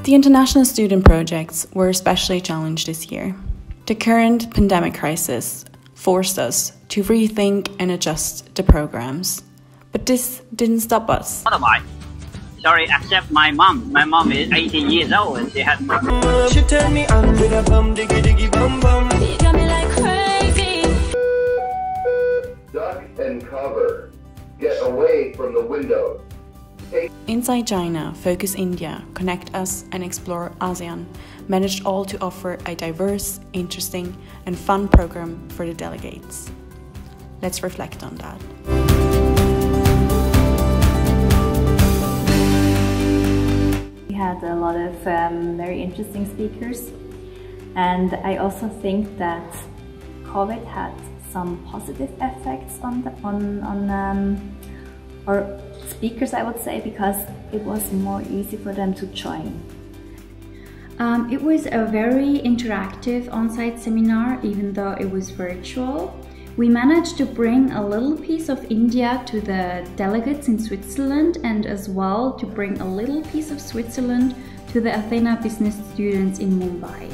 The international student projects were especially challenged this year. The current pandemic crisis forced us to rethink and adjust the programs. But this didn't stop us. Sorry, except my mom. My mom is 18 years old and she has my... She turned me on with a bum diggy diggy bum bum. You got me like crazy. Duck and cover. Get away from the windows. Inside China, Focus India, Connect Us and Explore ASEAN managed all to offer a diverse, interesting and fun program for the delegates. Let's reflect on that. We had a lot of very interesting speakers, and I also think that COVID had some positive effects on our speakers, I would say, because it was more easy for them to join. It was a very interactive on-site seminar, even though it was virtual. We managed to bring a little piece of India to the delegates in Switzerland, and as well to bring a little piece of Switzerland to the Athena business students in Mumbai.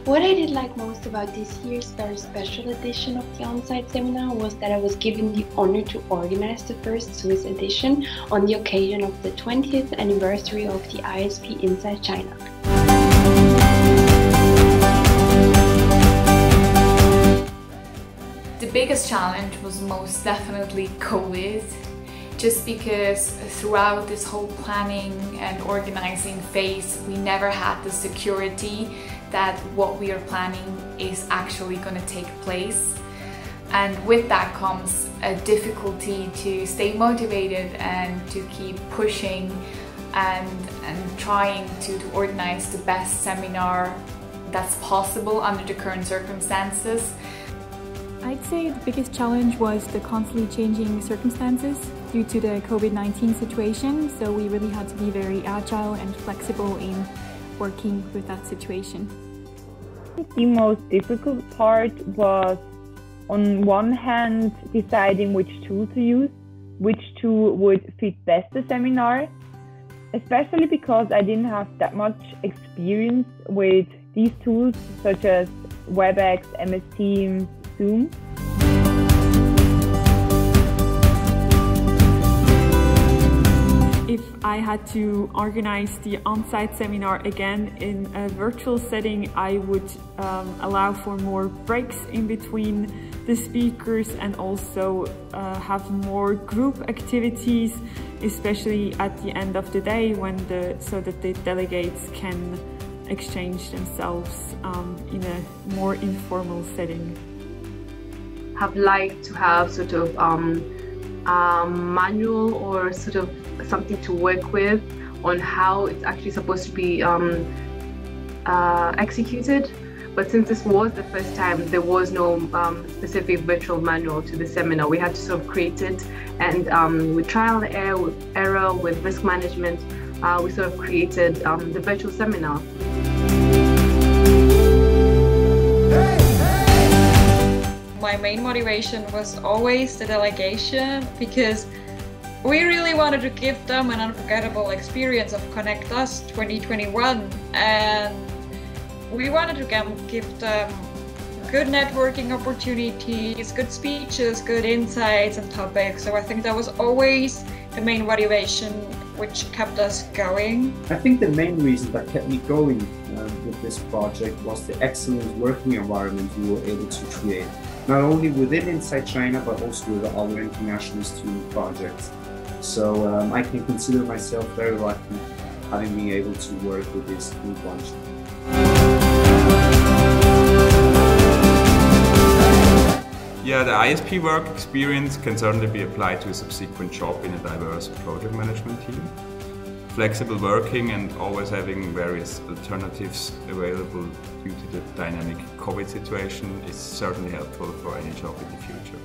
What I did like most about this year's very special edition of the on-site seminar was that I was given the honor to organize the first Swiss edition on the occasion of the 20th anniversary of the ISP Inside China. The biggest challenge was most definitely COVID, just because throughout this whole planning and organizing phase, we never had the security that what we are planning is actually going to take place. And with that comes a difficulty to stay motivated and to keep pushing and trying to organize the best seminar that's possible under the current circumstances. I'd say the biggest challenge was the constantly changing circumstances due to the COVID-19 situation, so we really had to be very agile and flexible in working with that situation. The most difficult part was, on one hand, deciding which tool to use, which tool would fit best the seminar, especially because I didn't have that much experience with these tools such as WebEx, MS Teams, Zoom. If I had to organize the on-site seminar again in a virtual setting, I would allow for more breaks in between the speakers and also have more group activities, especially at the end of the day so that the delegates can exchange themselves in a more informal setting. Have liked to have sort of manual or sort of something to work with on how it's actually supposed to be executed. But since this was the first time, there was no specific virtual manual to the seminar. We had to sort of create it, and with trial and error, with risk management, we sort of created the virtual seminar. My main motivation was always the delegation, because we really wanted to give them an unforgettable experience of Connect Us 2021, and we wanted to give them good networking opportunities, good speeches, good insights and topics. So I think that was always the main motivation which kept us going. I think the main reason that kept me going with this project was the excellent working environment we were able to create, not only within Inside China, but also with other international student projects. So I can consider myself very lucky having been able to work with this new bunch. Yeah, the ISP work experience can certainly be applied to a subsequent job in a diverse project management team. Flexible working and always having various alternatives available due to the dynamic COVID situation is certainly helpful for any job in the future.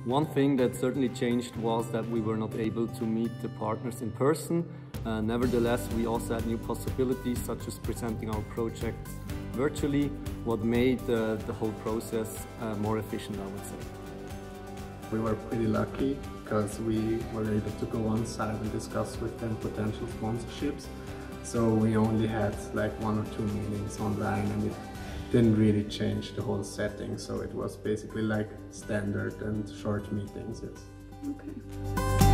One thing that certainly changed was that we were not able to meet the partners in person. Nevertheless, we also had new possibilities, such as presenting our projects virtually, what made the whole process more efficient, I would say. We were pretty lucky because we were able to go on site and discuss with them potential sponsorships. So we only had like 1 or 2 meetings online, and it didn't really change the whole setting. So it was basically like standard and short meetings. Yes. Okay.